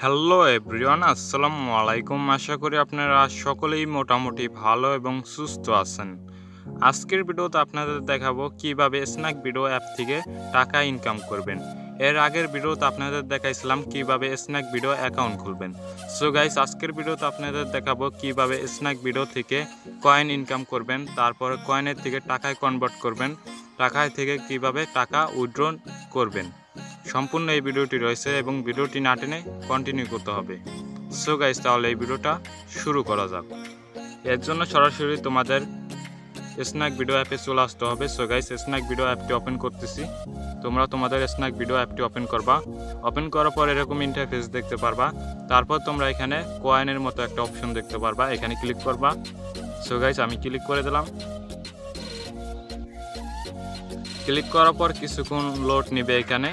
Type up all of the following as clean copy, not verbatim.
Hello everyone, আসসালামু আলাইকুম। আশা করি আপনারা সকলেই মোটামুটি ভালো এবং সুস্থ আছেন। আজকের ভিডিওতে আপনাদের দেখাবো কিভাবে স্ন্যাক ভিডিও অ্যাপ থেকে টাকা ইনকাম করবেন। এর আগের ভিডিওতে আপনাদের দেখাইছিলাম কিভাবে স্ন্যাক ভিডিও অ্যাকাউন্ট খুলবেন। সো গাইস, আজকের ভিডিওতে আপনাদের দেখাবো কিভাবে স্ন্যাক ভিডিও থেকে কয়েন ইনকাম করবেন, তারপর কয়েনের থেকে টাকায় কনভার্ট করবেন, টাকায় থেকে কিভাবে টাকা উইথড্র করবেন। সম্পূর্ণ এই ভিডিওটি রয়েছে এবং ভিডিওটি না টেনে কন্টিনিউ করতে হবে। সো গাইস, তাহলে এই ভিডিওটা শুরু করা যাক। এর জন্য সরাসরি তোমাদের স্ন্যাক ভিডিও অ্যাপে চলে আসতে হবে। সো গাইস, স্ন্যাক ভিডিও অ্যাপটি ওপেন করতেছি। তোমরা তোমাদের স্ন্যাক ভিডিও অ্যাপটি ওপেন করবা। ওপেন করার পর এরকম ইন্টারফেস দেখতে পারবা। তারপর তোমরা এখানে কয়েনের মতো একটা অপশন দেখতে পারবা, এখানে ক্লিক করবা। সো গাইস, আমি ক্লিক করে দিলাম। ক্লিক করার পর কিছুক্ষণ লোড নেবে। এখানে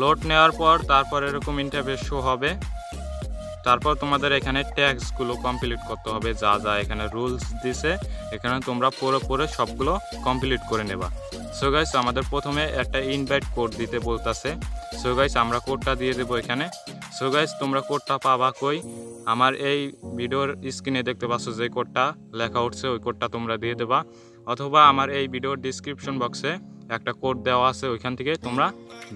লোড নেওয়ার পর তারপর এরকম ইন্টারফেস শো হবে। তারপর তোমাদের এখানে ট্যাক্সগুলো কমপ্লিট করতে হবে, যা যা এখানে রুলস দিছে এখানে তোমরা পরে সবগুলো কমপ্লিট করে নেবা। সো গাইস, আমাদের প্রথমে একটা ইনভাইট কোড দিতে বলতেছে। সো গাইস, আমরা কোডটা দিয়ে দেবো এখানে। সো গাইস, তোমরা কোডটা পাবা কই? আমার এই ভিডিওর স্ক্রিনে দেখতে পাচ্ছ যে কোডটা লেখা উঠছে, ওই কোডটা তোমরা দিয়ে দেবা, অথবা আমার এই ভিডিওর ডিসক্রিপশন বক্সে একটা কোড দেওয়া আছে, ওইখান থেকে তোমরা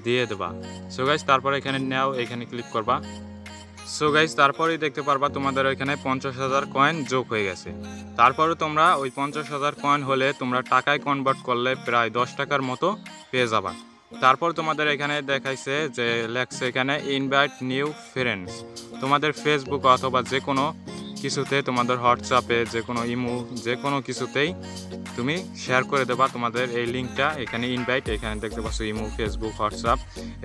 দিয়ে দেবা। সো গাইস, তারপরে এখানে নাও, এখানে ক্লিক করবা। সো গাইস, তারপরেই দেখতে পারবা তোমাদের এখানে 50,000 কয়েন যোগ হয়ে গেছে। তারপরে তোমরা ওই 50,000 কয়েন হলে তোমরা টাকায় কনভার্ট করলে প্রায় 10 টাকার মতো পেয়ে যাবা। তারপর তোমাদের এখানে দেখাইছে যে লেখছে এখানে ইনভাইট নিউ ফ্রেন্ডস। তোমাদের ফেসবুক অথবা যে কোনো কিছুতে, তোমাদের হোয়াটসঅ্যাপে, যে কোনো ইমো, যে কোনো কিছুতেই তুমি শেয়ার করে দেবা তোমাদের এই লিঙ্কটা। এখানে ইনভাইট, এখানে দেখতে পাচ্ছ ইমো, ফেসবুক, হোয়াটসঅ্যাপ,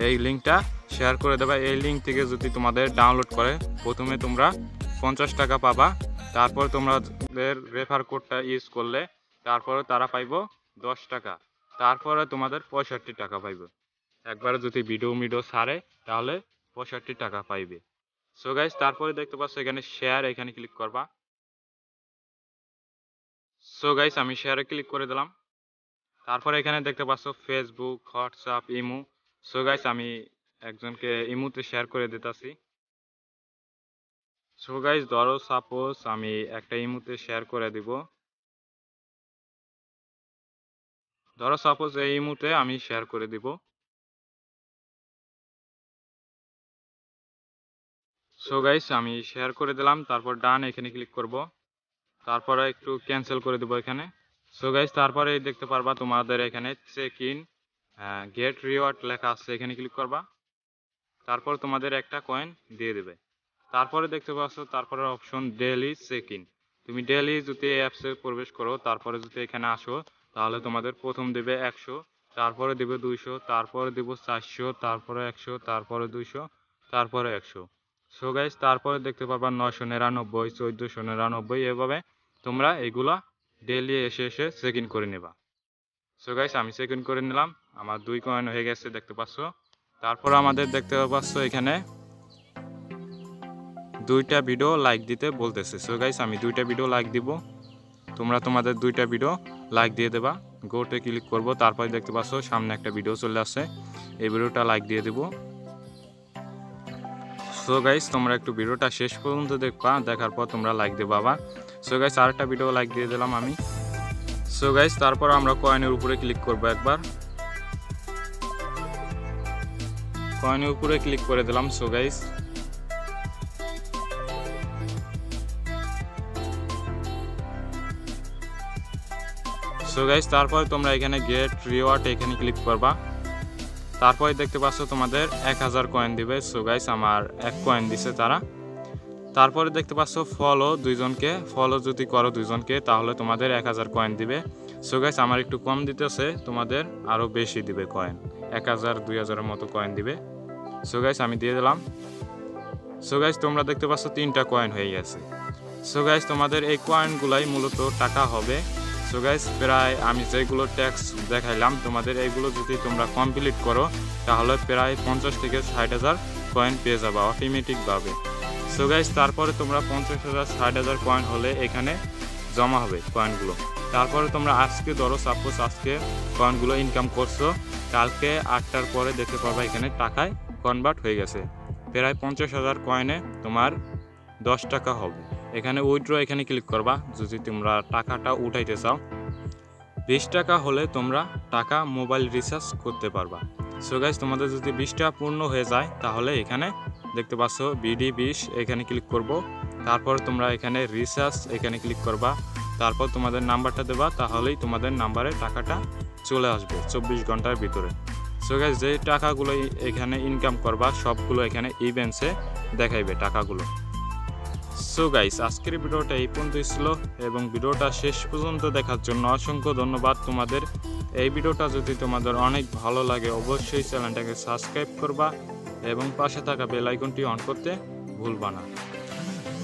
এই লিঙ্কটা শেয়ার করে দেবা। এই লিঙ্ক থেকে যদি তোমাদের ডাউনলোড করে প্রথমে তোমরা 50 টাকা পাবা। তারপর তোমাদের রেফার কোডটা ইউজ করলে তারপরে তারা পাইব 10 টাকা। তারপরে তোমাদের 65 টাকা পাইবে। একবারে যদি ভিডিও ছাড়ে তাহলে 65 টাকা পাইবে। সো গাইস, তারপরে দেখতে পাচ্ছ এখানে শেয়ার, এখানে ক্লিক করবা। সো গাইস, আমি শেয়ারে ক্লিক করে দিলাম। তারপরে এখানে দেখতে পাচ্ছ Facebook, WhatsApp, imo. So guys, আমি একজনকে ইমোতে শেয়ার করে দিতেছি। সো গাইস, ধরো সাপোজ আমি একটা ইমোতে শেয়ার করে দিব। ধরো সাপোজ এই ইমোতে আমি শেয়ার করে দিব। সো গাইস, আমি শেয়ার করে দিলাম। তারপর ডান, এখানে ক্লিক করব। তারপরে একটু ক্যান্সেল করে দেবো এখানে। সো গাইস, তারপরে দেখতে পারবা তোমাদের এখানে চেক ইন গেট রিওয়ার্ড লেখা আছে, এখানে ক্লিক করবা। তারপর তোমাদের একটা কয়েন দিয়ে দেবে। তারপরে দেখতে পাচ্ছ তারপরে অপশন ডেইলি চেক ইন। তুমি ডেইলি যদি এই অ্যাপসে প্রবেশ করো, তারপরে যদি এখানে আসো, তাহলে তোমাদের প্রথম দেবে 100, তারপরে দেবে 200, তারপরে দেব 400, তারপরে 100, তারপরে 200, তারপরে 100। সো গাইস, তারপরে দেখতে পারবা 999, 1499, এভাবে তোমরা এগুলা ডেইলি এসে এসে চেক ইন করে নেবা। সো গাইস, আমি চেক ইন করে নিলাম। আমার 2 কয়েন হয়ে গেছে, দেখতে পাচ্ছ। তারপর আমাদের দেখতে পাচ্ছ এখানে 2টা ভিডিও লাইক দিতে বলতেছে। সো গাইস, আমি 2টা ভিডিও লাইক দিব। তোমরা তোমাদের 2টা ভিডিও লাইক দিয়ে দেবা। গোতে ক্লিক করব। তারপর দেখতে পাচ্ছ সামনে একটা ভিডিও চলে আসছে, এই ভিডিওটা লাইক দিয়ে দেব। সো গাইস, তোমরা একটু ভিডিওটা শেষ পর্যন্ত দেখবা, দেখার পর তোমরা লাইক দেবা আবার। সো গাইস, আরেকটা ভিডিও লাইক দিয়ে দিলাম আমি। সো গাইস, তারপর আমরা কয়েনের উপরে ক্লিক করব একবার। কয়েনের উপরে ক্লিক করে দিলাম। সো গাইস, তারপরে তোমরা এখানে গেট রিওয়ার্ড, এখানে ক্লিক করবা। তারপরে দেখতে পাচ্ছ তোমাদের 1000 কয়েন দিবে। সো গাইস, আমার 1 কয়েন দিছে তারা। তারপরে দেখতে পাচ্ছ ফলো দুইজনকে, ফলো যদি করো দুইজনকে তাহলে তোমাদের 1000 কয়েন দিবে। সো গাইস, আমার একটু কম দিতেছে, তোমাদের আরও বেশি দিবে কয়েন, 1000 2000-এর মতো কয়েন দিবে। সো গাইস, আমি দিয়ে দিলাম। সো গাইস, তোমরা দেখতে পাচ্ছ 3টা কয়েন হয়ে গেছে। সো গাইস, তোমাদের এই কয়েনগুলাই মূলত টাকা হবে। সো গাইস, প্রায় আমি যেগুলো ট্যাক্স দেখাইলাম তোমাদের, এইগুলো যদি তোমরা কমপ্লিট করো তাহলে প্রায় 50 থেকে 60,000 কয়েন পেয়ে যাবে অটোমেটিকভাবে। সো গাইস, তারপরে তোমরা 50,000 60,000 কয়েন হলে এখানে জমা হবে কয়েনগুলো। তারপরে তোমরা আজকে ধরো সাপোজ আজকে কয়েনগুলো ইনকাম করছো, কালকে 8টার পরে দেখতে পারবা এখানে টাকায় কনভার্ট হয়ে গেছে। প্রায় 50,000 কয়েনে তোমার 10 টাকা হবে। এখানে উইথড্র এখানে ক্লিক করবা যদি তোমরা টাকাটা উঠাইতে চাও। 20 টাকা হলে তোমরা টাকা মোবাইল রিচার্জ করতে পারবা। সো গাইস, তোমাদের যদি 20 টাকা পূর্ণ হয়ে যায় তাহলে এখানে দেখতে পাচ্ছ বিডি 20 এখানে ক্লিক করব। তারপর তোমরা এখানে রিচার্জ এখানে ক্লিক করবা। তারপর তোমাদের নাম্বারটা দেবা, তাহলেই তোমাদের নাম্বারে টাকাটা চলে আসবে 24 ঘন্টার ভিতরে। সো গাইস, যে টাকাগুলো এখানে ইনকাম করবা সবগুলো এখানে ইভেন্টসে দেখাইবে টাকাগুলো। সো গাইস, আজকের ভিডিওটা এই পর্যন্তই ছিল এবং ভিডিওটা শেষ পর্যন্ত দেখার জন্য অসংখ্য ধন্যবাদ তোমাদের। এই ভিডিওটা যদি তোমাদের অনেক ভালো লাগে অবশ্যই চ্যানেলটাকে সাবস্ক্রাইব করবা এবং পাশে থাকা বেল আইকনটি অন করতে ভুলবা না।